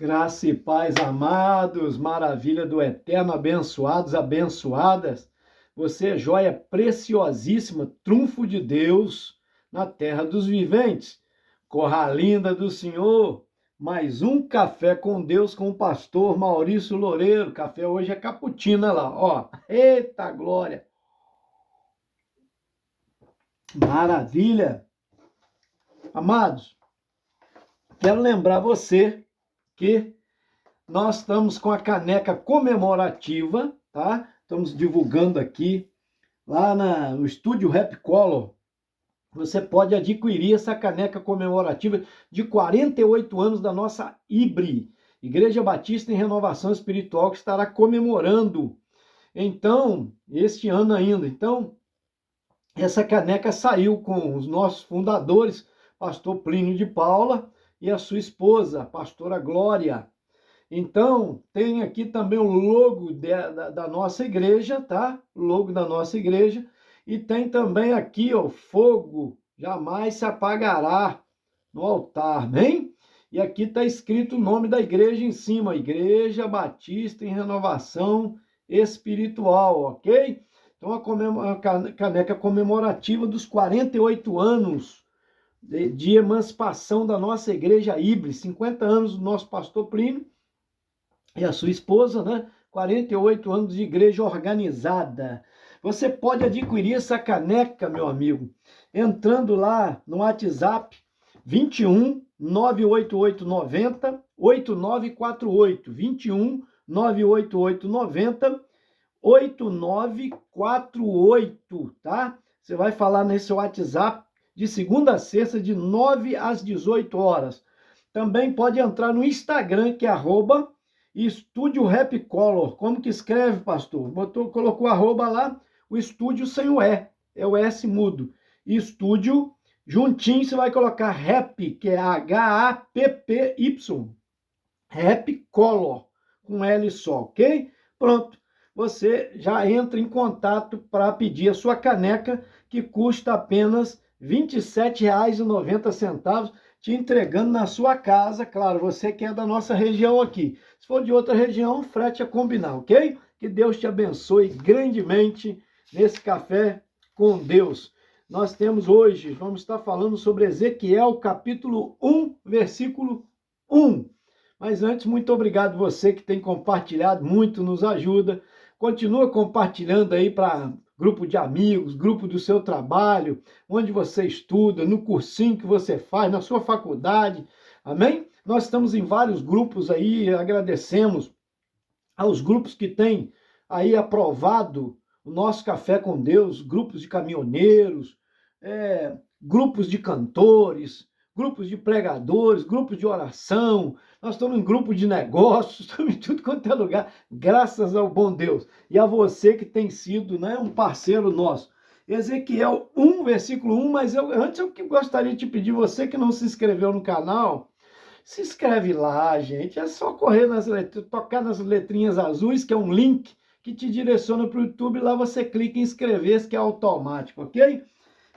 Graça e paz, amados, maravilha do eterno, abençoados, abençoadas. Você é joia preciosíssima, trunfo de Deus na terra dos viventes. Corra linda do Senhor, mais um café com Deus com o pastor Maurício Loureiro. Café hoje é cappuccino, olha lá, ó. Eita glória! Maravilha! Amados, quero lembrar você que nós estamos com a caneca comemorativa, tá? Estamos divulgando aqui lá no Estúdio Rap Color. Você pode adquirir essa caneca comemorativa de 48 anos da nossa IBRE, Igreja Batista em Renovação Espiritual, que estará comemorando, então, este ano ainda. Então, essa caneca saiu com os nossos fundadores, pastor Plínio de Paula e a sua esposa, pastora Glória. Então, tem aqui também o logo da nossa igreja, tá? O logo da nossa igreja. E tem também aqui, ó, fogo jamais se apagará no altar, amém? E aqui está escrito o nome da igreja em cima, Igreja Batista em Renovação Espiritual, ok? Então, a caneca comemorativa dos 48 anos de emancipação da nossa igreja IBRE, 50 anos do nosso pastor Plínio e a sua esposa, né? 48 anos de igreja organizada. Você pode adquirir essa caneca, meu amigo, entrando lá no WhatsApp 21 988 90 8948. 21 988 90 8948, tá? Você vai falar nesse WhatsApp de segunda a sexta, de 9 às 18 horas. Também pode entrar no Instagram, que é Estúdio Rap Color. Como que escreve, pastor? Colocou arroba lá, o estúdio sem o E, é o S mudo. Estúdio, juntinho você vai colocar Rap, que é Happy, Rap Color, com L só, ok? Pronto, você já entra em contato para pedir a sua caneca, que custa apenas R$ 27,90, te entregando na sua casa. Claro, você que é da nossa região aqui. Se for de outra região, frete a combinar, ok? Que Deus te abençoe grandemente nesse café com Deus. Nós temos hoje, vamos estar falando sobre Ezequiel, capítulo 1, versículo 1. Mas antes, muito obrigado você que tem compartilhado, muito nos ajuda. Continua compartilhando aí para grupo de amigos, grupo do seu trabalho, onde você estuda, no cursinho que você faz, na sua faculdade, amém? Nós estamos em vários grupos aí, agradecemos aos grupos que têm aí aprovado o nosso Café com Deus, grupos de caminhoneiros, grupos de cantores, grupos de pregadores, grupos de oração. Nós estamos em grupo de negócios, estamos em tudo quanto é lugar, graças ao bom Deus. E a você que tem sido, né, um parceiro nosso. Ezequiel 1, versículo 1, mas antes eu gostaria de te pedir, você que não se inscreveu no canal, se inscreve lá, gente. É só correr tocar nas letrinhas azuis, que é um link que te direciona para o YouTube. Lá você clica em inscrever-se, que é automático, ok?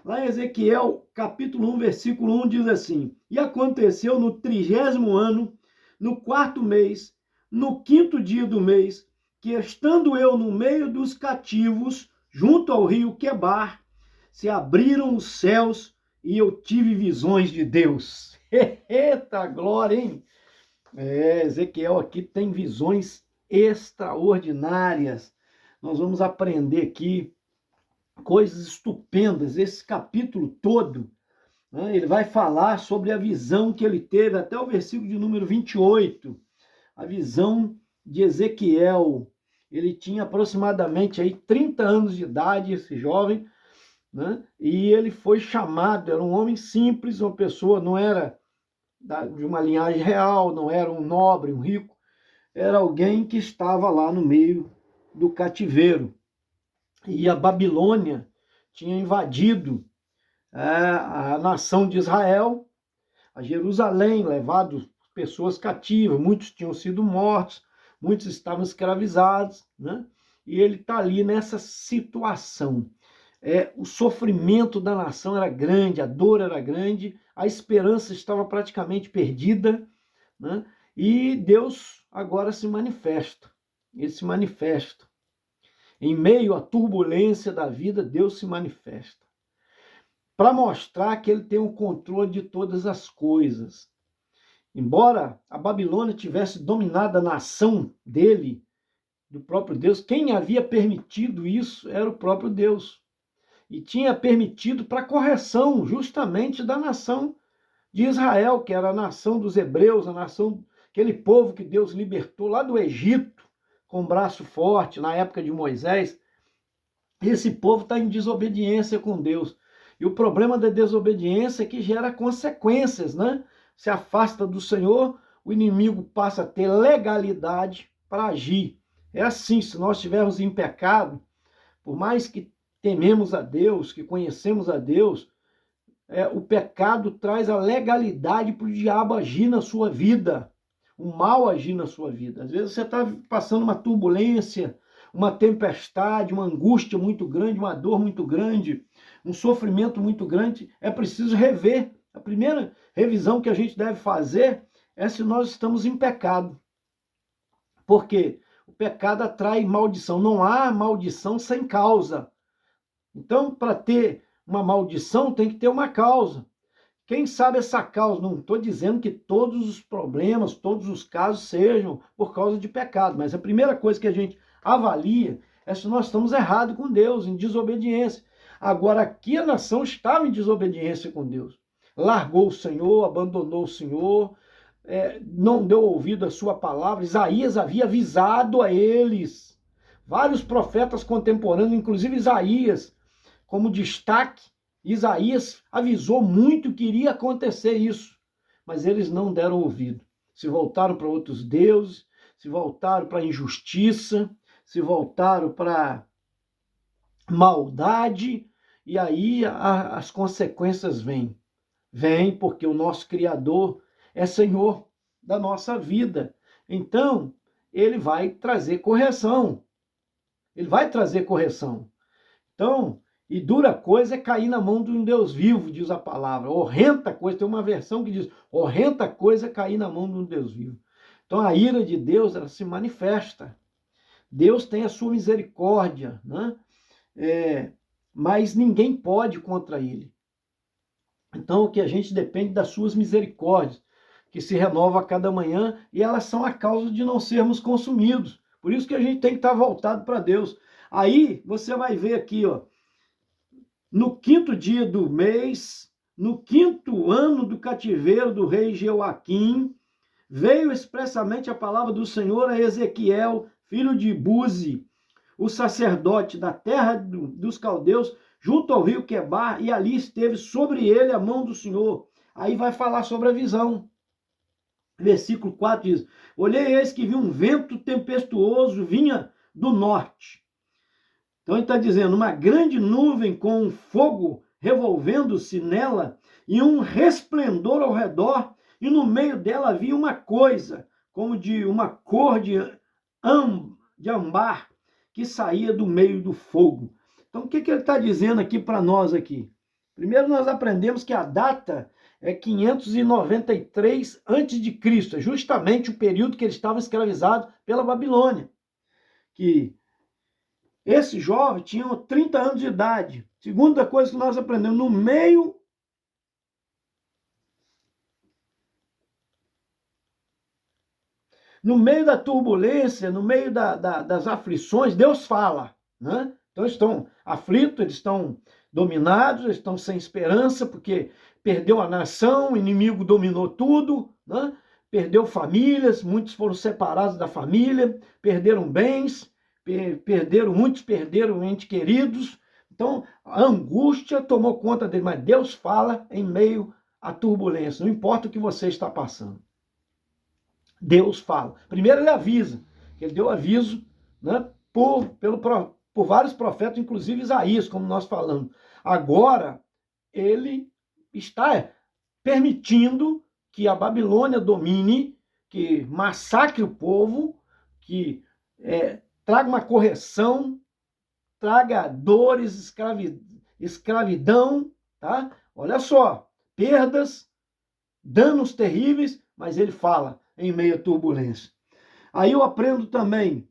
Lá em Ezequiel, capítulo 1, versículo 1, diz assim: E aconteceu no 30º ano, no 4º mês, no 5º dia do mês, que estando eu no meio dos cativos, junto ao rio Quebar, se abriram os céus e eu tive visões de Deus. Eita glória, hein? Ezequiel aqui tem visões extraordinárias. Nós vamos aprender aqui coisas estupendas, esse capítulo todo, né? Ele vai falar sobre a visão que ele teve, até o versículo de número 28, a visão de Ezequiel. Ele tinha aproximadamente aí 30 anos de idade, esse jovem, né? E ele foi chamado, era um homem simples, uma pessoa, não era de uma linhagem real, não era um nobre, um rico, era alguém que estava lá no meio do cativeiro. E a Babilônia tinha invadido a nação de Israel, a Jerusalém, levado pessoas cativas, muitos tinham sido mortos, muitos estavam escravizados, né? E ele está ali nessa situação. O sofrimento da nação era grande, a dor era grande, a esperança estava praticamente perdida, né? E Deus agora se manifesta. Ele se manifesta. Em meio à turbulência da vida, Deus se manifesta. Para mostrar que ele tem o controle de todas as coisas. Embora a Babilônia tivesse dominado a nação dele, do próprio Deus, quem havia permitido isso era o próprio Deus. E tinha permitido para correção justamente da nação de Israel, que era a nação dos hebreus, a nação, aquele povo que Deus libertou lá do Egito, com braço forte, na época de Moisés. Esse povo está em desobediência com Deus. E o problema da desobediência é que gera consequências, né? Se afasta do Senhor, o inimigo passa a ter legalidade para agir. É assim, se nós estivermos em pecado, por mais que tememos a Deus, que conhecemos a Deus, o pecado traz a legalidade para o diabo agir na sua vida, o mal agir na sua vida. Às vezes você está passando uma turbulência, uma tempestade, uma angústia muito grande, uma dor muito grande, um sofrimento muito grande, é preciso rever. A primeira revisão que a gente deve fazer é se nós estamos em pecado. Porque o pecado atrai maldição. Não há maldição sem causa. Então, para ter uma maldição, tem que ter uma causa. Quem sabe essa causa? Não estou dizendo que todos os problemas, todos os casos sejam por causa de pecado, mas a primeira coisa que a gente avalia é se nós estamos errados com Deus, em desobediência. Agora, aqui a nação estava em desobediência com Deus. Largou o Senhor, abandonou o Senhor, não deu ouvido à sua palavra. Isaías havia avisado a eles. Vários profetas contemporâneos, inclusive Isaías, como destaque, Isaías avisou muito que iria acontecer isso, mas eles não deram ouvido. Se voltaram para outros deuses, se voltaram para a injustiça, se voltaram para maldade, e aí as consequências vêm. Vêm porque o nosso Criador é Senhor da nossa vida. Então, ele vai trazer correção. Ele vai trazer correção. Então, e dura coisa é cair na mão de um Deus vivo, diz a palavra. Horrenda coisa, tem uma versão que diz, horrenda coisa é cair na mão de um Deus vivo. Então a ira de Deus, ela se manifesta. Deus tem a sua misericórdia, né? Mas ninguém pode contra ele. Então o que a gente depende das suas misericórdias, que se renovam a cada manhã, e elas são a causa de não sermos consumidos. Por isso que a gente tem que estar voltado para Deus. Aí você vai ver aqui, ó, no 5º dia do mês, no 5º ano do cativeiro do rei Jeoaquim, veio expressamente a palavra do Senhor a Ezequiel, filho de Buzi, o sacerdote da terra dos caldeus, junto ao rio Quebar, e ali esteve sobre ele a mão do Senhor. Aí vai falar sobre a visão. Versículo 4 diz, olhei, eis que vi um vento tempestuoso, vinha do norte. Então ele está dizendo, uma grande nuvem com um fogo revolvendo-se nela e um resplendor ao redor, e no meio dela havia uma coisa, como de uma cor de âmbar, que saía do meio do fogo. Então o que ele está dizendo aqui para nós aqui? Primeiro nós aprendemos que a data é 593 a.C., é justamente o período que ele estava escravizado pela Babilônia. Que esse jovem tinha 30 anos de idade. Segunda coisa que nós aprendemos, no meio da turbulência, no meio das aflições, Deus fala, né? Então eles estão aflitos, eles estão dominados, eles estão sem esperança, porque perdeu a nação, o inimigo dominou tudo, né? Perdeu famílias, muitos foram separados da família, perderam bens, muitos perderam entes queridos. Então a angústia tomou conta dele, mas Deus fala em meio à turbulência, não importa o que você está passando. Deus fala. Primeiro ele avisa, ele deu aviso, né, por vários profetas, inclusive Isaías, como nós falamos. Agora ele está permitindo que a Babilônia domine, que massacre o povo, que traga uma correção, traga dores, escravidão, tá? Olha só, perdas, danos terríveis, mas ele fala, em meio à turbulência. Aí eu aprendo também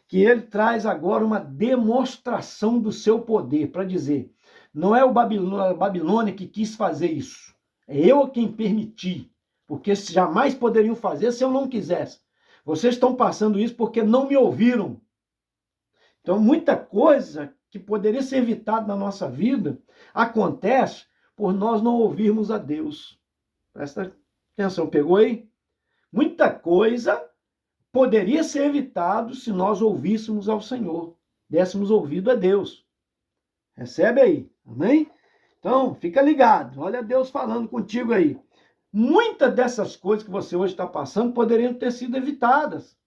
que ele traz agora uma demonstração do seu poder, para dizer, não é a Babilônia que quis fazer isso, é eu quem permiti, porque jamais poderiam fazer se eu não quisesse. Vocês estão passando isso porque não me ouviram. Então, muita coisa que poderia ser evitada na nossa vida acontece por nós não ouvirmos a Deus. Presta atenção, pegou aí? Muita coisa poderia ser evitado se nós ouvíssemos ao Senhor, dessemos ouvido a Deus. Recebe aí, amém? Então, fica ligado, olha Deus falando contigo aí. Muitas dessas coisas que você hoje está passando poderiam ter sido evitadas.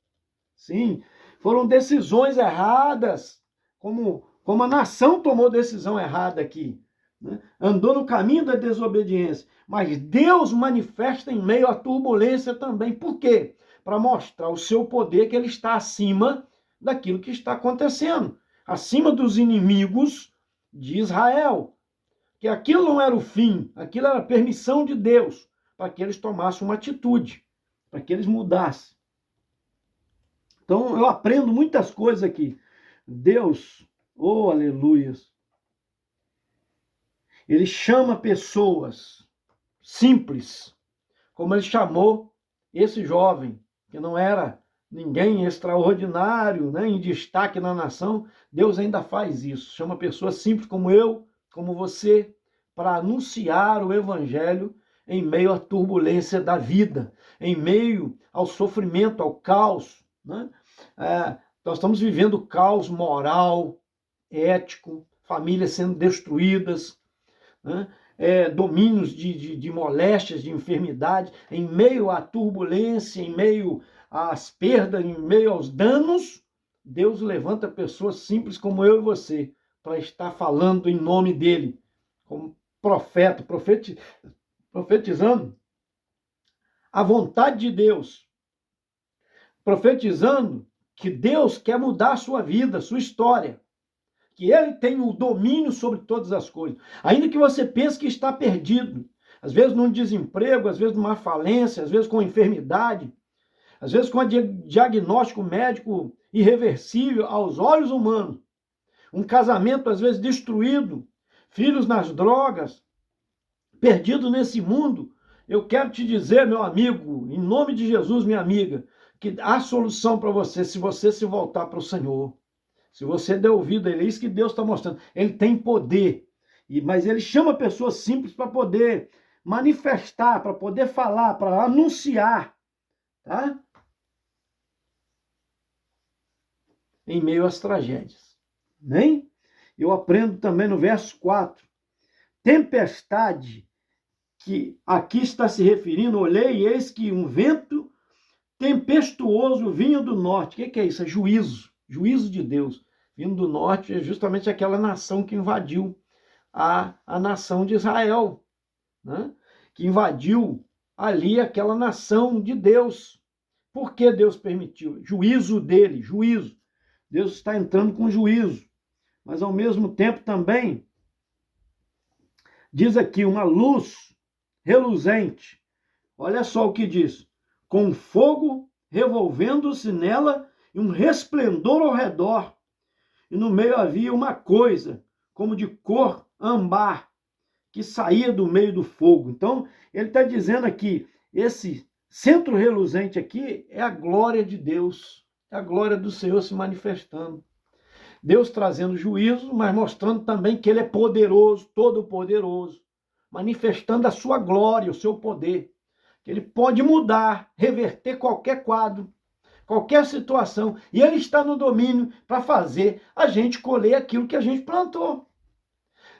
Sim, foram decisões erradas, como a nação tomou decisão errada aqui, né? Andou no caminho da desobediência. Mas Deus manifesta em meio à turbulência também. Por quê? Para mostrar o seu poder, que ele está acima daquilo que está acontecendo, acima dos inimigos de Israel. Que aquilo não era o fim, aquilo era a permissão de Deus para que eles tomassem uma atitude, para que eles mudassem. Então, eu aprendo muitas coisas aqui. Deus, oh, aleluias, ele chama pessoas simples, como ele chamou esse jovem, que não era ninguém extraordinário, né, em destaque na nação. Deus ainda faz isso, chama pessoas simples como eu, como você, para anunciar o evangelho em meio à turbulência da vida, em meio ao sofrimento, ao caos, né? Nós estamos vivendo caos moral, ético, famílias sendo destruídas, né? Domínios de moléstias, de enfermidade, em meio à turbulência, em meio às perdas, em meio aos danos. Deus levanta pessoas simples como eu e você para estar falando em nome dele, como profeta, profetizando a vontade de Deus, profetizando que Deus quer mudar a sua vida, a sua história, que ele tem o domínio sobre todas as coisas. Ainda que você pense que está perdido, às vezes num desemprego, às vezes numa falência, às vezes com enfermidade, às vezes com diagnóstico médico irreversível aos olhos humanos, um casamento às vezes destruído, filhos nas drogas, perdido nesse mundo. Eu quero te dizer, meu amigo, em nome de Jesus, minha amiga, que há solução para você se você se voltar para o Senhor. Se você der ouvido a ele, é isso que Deus está mostrando. Ele tem poder, mas ele chama pessoas simples para poder manifestar, para poder falar, para anunciar, tá? Em meio às tragédias. Amém? Eu aprendo também no verso 4. Tempestade, que aqui está se referindo, olhei e eis que um vento tempestuoso vinha do norte. O que é isso? É juízo. Juízo de Deus. Vindo do norte é justamente aquela nação que invadiu a nação de Israel, né? Que invadiu ali aquela nação de Deus. Por que Deus permitiu? Juízo dele, juízo. Deus está entrando com juízo. Mas ao mesmo tempo também, diz aqui, uma luz reluzente. Olha só o que diz. Com fogo revolvendo-se nela e um resplendor ao redor. E no meio havia uma coisa, como de cor âmbar, que saía do meio do fogo. Então, ele está dizendo aqui, esse centro reluzente aqui é a glória de Deus, é a glória do Senhor se manifestando. Deus trazendo juízo, mas mostrando também que ele é poderoso, todo-poderoso, manifestando a sua glória, o seu poder. Que ele pode mudar, reverter qualquer quadro, qualquer situação, e ele está no domínio para fazer a gente colher aquilo que a gente plantou.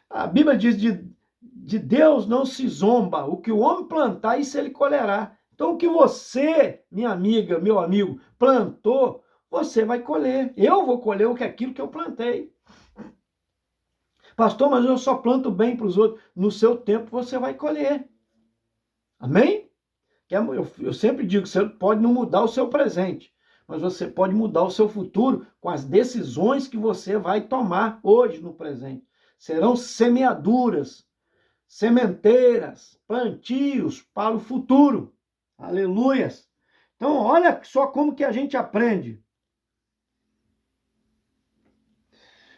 A Bíblia diz, de Deus não se zomba, o que o homem plantar, isso ele colherá. Então o que você, minha amiga, meu amigo, plantou, você vai colher. Eu vou colher aquilo que eu plantei. Pastor, mas eu só planto bem para os outros. No seu tempo você vai colher. Amém? Eu sempre digo, você pode não mudar o seu presente, mas você pode mudar o seu futuro com as decisões que você vai tomar hoje no presente. Serão semeaduras, sementeiras, plantios para o futuro. Aleluias. Então, olha só como que a gente aprende.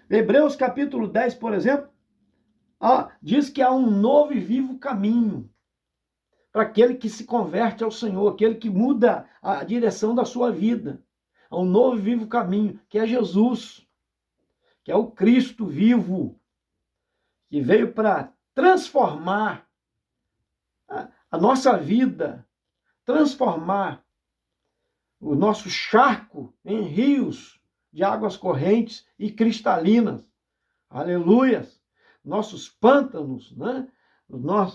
Hebreus capítulo 10, por exemplo, diz que há um novo e vivo caminho para aquele que se converte ao Senhor, aquele que muda a direção da sua vida. Há um novo e vivo caminho, que é Jesus, que é o Cristo vivo, que veio para transformar a nossa vida, transformar o nosso charco em rios de águas correntes e cristalinas. Aleluias! Nossos pântanos, né?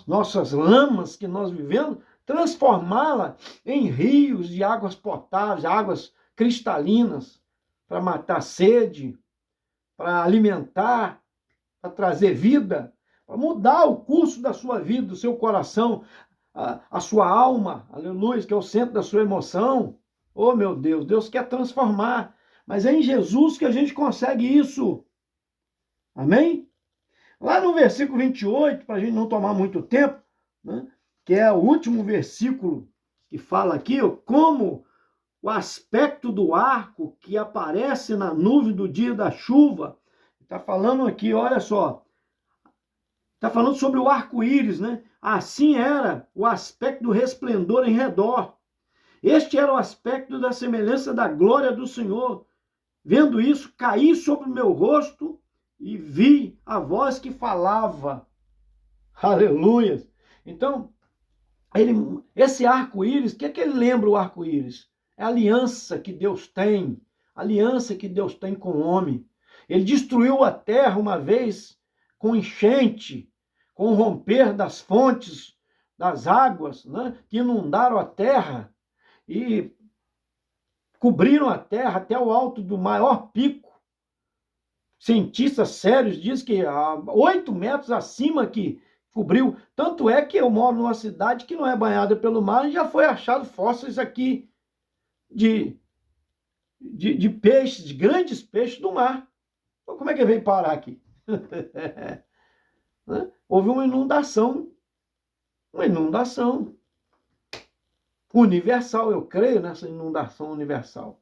Nossas lamas que nós vivemos, transformá-la em rios de águas potáveis, águas cristalinas, para matar a sede, para alimentar, para trazer vida, para mudar o curso da sua vida, do seu coração, a sua alma, aleluia, que é o centro da sua emoção. Oh, meu Deus, Deus quer transformar, mas é em Jesus que a gente consegue isso. Amém? Lá no versículo 28, para a gente não tomar muito tempo, né, que é o último versículo que fala aqui, como o aspecto do arco que aparece na nuvem do dia da chuva. Está falando aqui, olha só, está falando sobre o arco-íris, né? Assim era o aspecto do resplendor em redor. Este era o aspecto da semelhança da glória do Senhor. Vendo isso, caí sobre o meu rosto e vi a voz que falava. Aleluia! Então, esse arco-íris, o que é que ele lembra o arco-íris? É a aliança que Deus tem, a aliança que Deus tem com o homem. Ele destruiu a terra uma vez com enchente, com o romper das fontes, das águas, né, que inundaram a terra e cobriram a terra até o alto do maior pico. Cientistas sérios dizem que a 8 metros acima que cobriu. Tanto é que eu moro numa cidade que não é banhada pelo mar e já foi achado fósseis aqui de peixes, de grandes peixes do mar. Então, como é que veio parar aqui? Houve uma inundação universal, eu creio nessa inundação universal.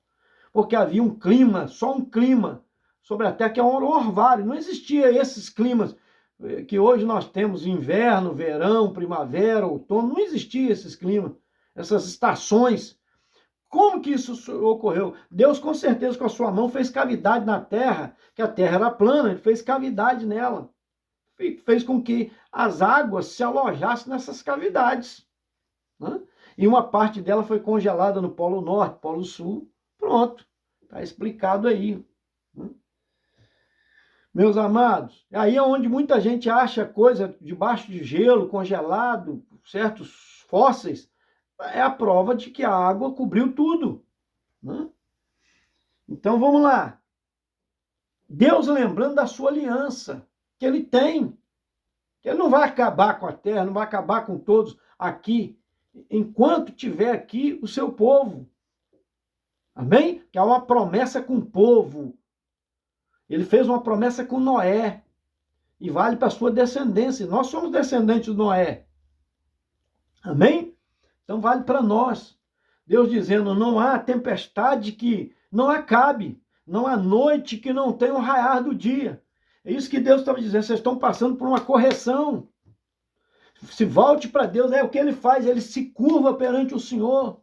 Porque havia um clima, só um clima, sobre a Terra, que é um orvalho. Não existia esses climas que hoje nós temos, inverno, verão, primavera, outono. Não existia esses climas, essas estações. Como que isso ocorreu? Deus, com certeza, com a sua mão, fez cavidade na Terra, que a Terra era plana, ele fez cavidade nela. Fez com que as águas se alojassem nessas cavidades. Né? E uma parte dela foi congelada no Polo Norte, Polo Sul. Pronto, está explicado aí. Meus amados, aí é onde muita gente acha coisa debaixo de gelo, congelado, certos fósseis, é a prova de que a água cobriu tudo. Né? Então vamos lá. Deus lembrando da sua aliança, que ele tem. Que ele não vai acabar com a terra, não vai acabar com todos aqui, enquanto tiver aqui o seu povo. Amém? Que há uma promessa com o povo. Ele fez uma promessa com Noé. E vale para a sua descendência. Nós somos descendentes de Noé. Amém? Então vale para nós. Deus dizendo, não há tempestade que não acabe. Não há noite que não tenha o raiar do dia. É isso que Deus estava dizendo. Vocês estão passando por uma correção. Se volte para Deus, é o que ele faz. Ele se curva perante o Senhor.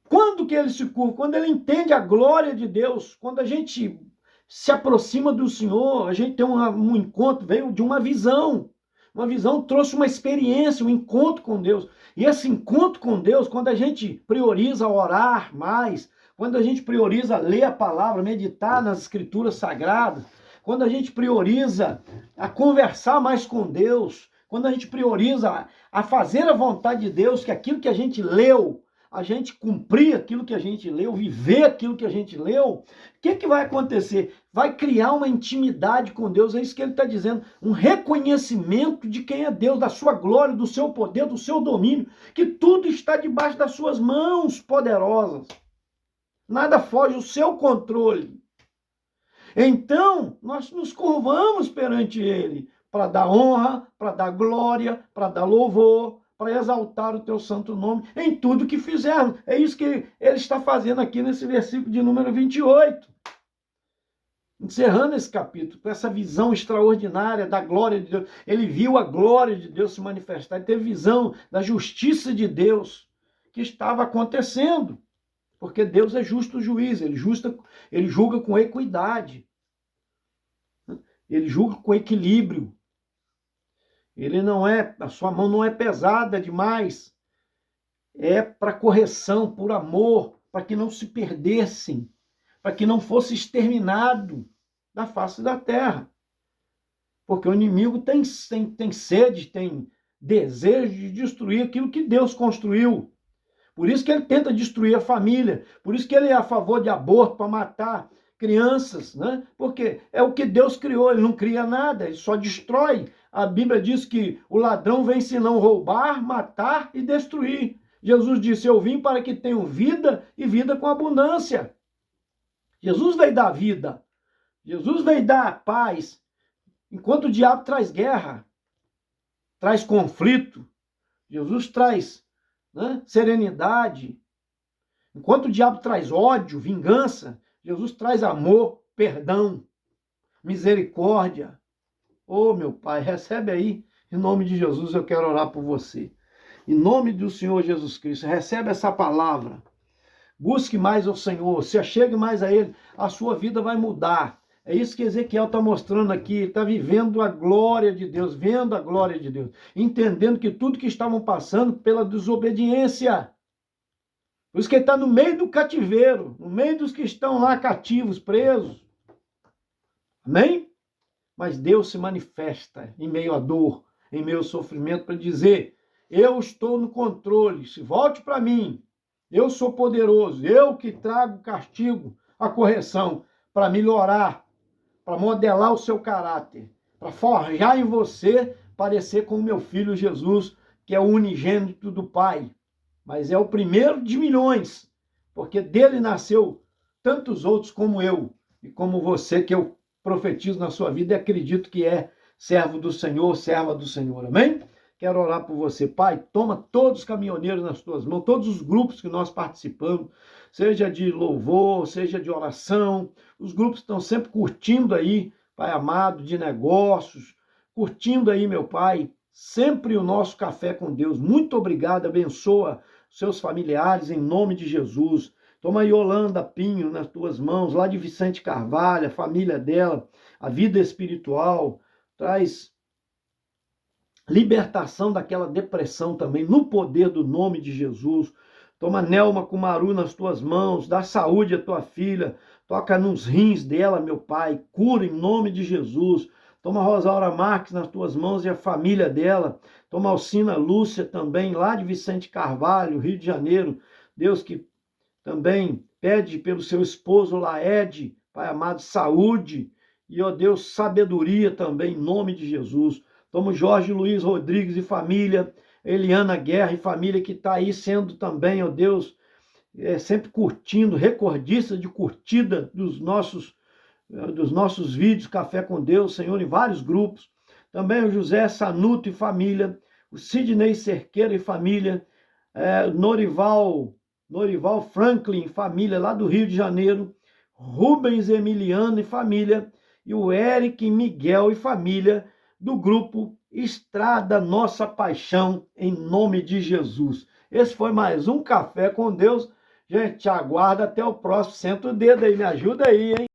Quando que ele se curva? Quando ele entende a glória de Deus. Quando a gente se aproxima do Senhor, a gente tem um encontro, veio de uma visão. Uma visão trouxe uma experiência, um encontro com Deus. E esse encontro com Deus, quando a gente prioriza orar mais, quando a gente prioriza ler a palavra, meditar nas escrituras sagradas, quando a gente prioriza a conversar mais com Deus, quando a gente prioriza a fazer a vontade de Deus, que aquilo que a gente leu, a gente cumprir aquilo que a gente leu, viver aquilo que a gente leu, o que vai acontecer? Vai criar uma intimidade com Deus, é isso que ele está dizendo, um reconhecimento de quem é Deus, da sua glória, do seu poder, do seu domínio, que tudo está debaixo das suas mãos poderosas. Nada foge do seu controle. Então, nós nos curvamos perante ele, para dar honra, para dar glória, para dar louvor, para exaltar o teu santo nome em tudo que fizermos. É isso que ele está fazendo aqui nesse versículo de número 28. Encerrando esse capítulo, com essa visão extraordinária da glória de Deus. Ele viu a glória de Deus se manifestar, ele teve visão da justiça de Deus que estava acontecendo. Porque Deus é justo juiz, ele julga com equidade. Ele julga com equilíbrio. A sua mão não é pesada demais. É para correção, por amor, para que não se perdessem, para que não fosse exterminado da face da terra. Porque o inimigo tem sede, tem desejo de destruir aquilo que Deus construiu. Por isso que ele tenta destruir a família, por isso que ele é a favor de aborto, para matar crianças, né? Porque é o que Deus criou, ele não cria nada, ele só destrói. A Bíblia diz que o ladrão vem senão roubar, matar e destruir. Jesus disse, eu vim para que tenham vida e vida com abundância. Jesus veio dar vida, Jesus veio dar paz, enquanto o diabo traz guerra, traz conflito, Jesus traz, né, serenidade. Enquanto o diabo traz ódio, vingança, Jesus traz amor, perdão, misericórdia. Oh, meu Pai, recebe aí, em nome de Jesus, eu quero orar por você. Em nome do Senhor Jesus Cristo, recebe essa palavra. Busque mais ao Senhor, se achegue mais a Ele, a sua vida vai mudar. É isso que Ezequiel está mostrando aqui, ele está vivendo a glória de Deus, vendo a glória de Deus, entendendo que tudo que estavam passando pela desobediência. Por isso que ele está no meio do cativeiro, no meio dos que estão lá cativos, presos. Amém? Mas Deus se manifesta em meio à dor, em meio ao sofrimento, para dizer, eu estou no controle, se volte para mim, eu sou poderoso, eu que trago o castigo, a correção, para melhorar, para modelar o seu caráter, para forjar em você, parecer com o meu filho Jesus, que é o unigênito do Pai. Mas é o primeiro de milhões, porque dele nasceu tantos outros como eu e como você, que eu profetizo na sua vida e acredito que é servo do Senhor, serva do Senhor. Amém? Quero orar por você. Pai, toma todos os caminhoneiros nas tuas mãos, todos os grupos que nós participamos, seja de louvor, seja de oração. Os grupos estão sempre curtindo aí, Pai amado, de negócios, curtindo aí, meu Pai, sempre o nosso café com Deus. Muito obrigado, abençoa seus familiares em nome de Jesus. Toma aí Yolanda Pinho nas tuas mãos, lá de Vicente Carvalho, a família dela, a vida espiritual, traz libertação daquela depressão também, no poder do nome de Jesus. Toma Nelma Kumaru nas tuas mãos, dá saúde à tua filha, toca nos rins dela, meu Pai, cura em nome de Jesus. Toma Rosaura Marques nas tuas mãos e a família dela. Toma Alcina Lúcia também, lá de Vicente Carvalho, Rio de Janeiro. Deus, que também pede pelo seu esposo Laede, Pai amado, saúde. E, ó Deus, sabedoria também, em nome de Jesus. Toma Jorge Luiz Rodrigues e família, Eliana Guerra e família, que está aí sendo também, ó Deus, sempre curtindo, recordista de curtida dos nossos vídeos, Café com Deus, Senhor, em vários grupos. Também o José Sanuto e família, o Sidney Cerqueira e família, Norival Franklin e família, lá do Rio de Janeiro, Rubens Emiliano e família, e o Eric Miguel e família, do grupo Estrada Nossa Paixão, em nome de Jesus. Esse foi mais um Café com Deus. Gente, te aguardo até o próximo. Senta o dedo aí, me ajuda aí, hein?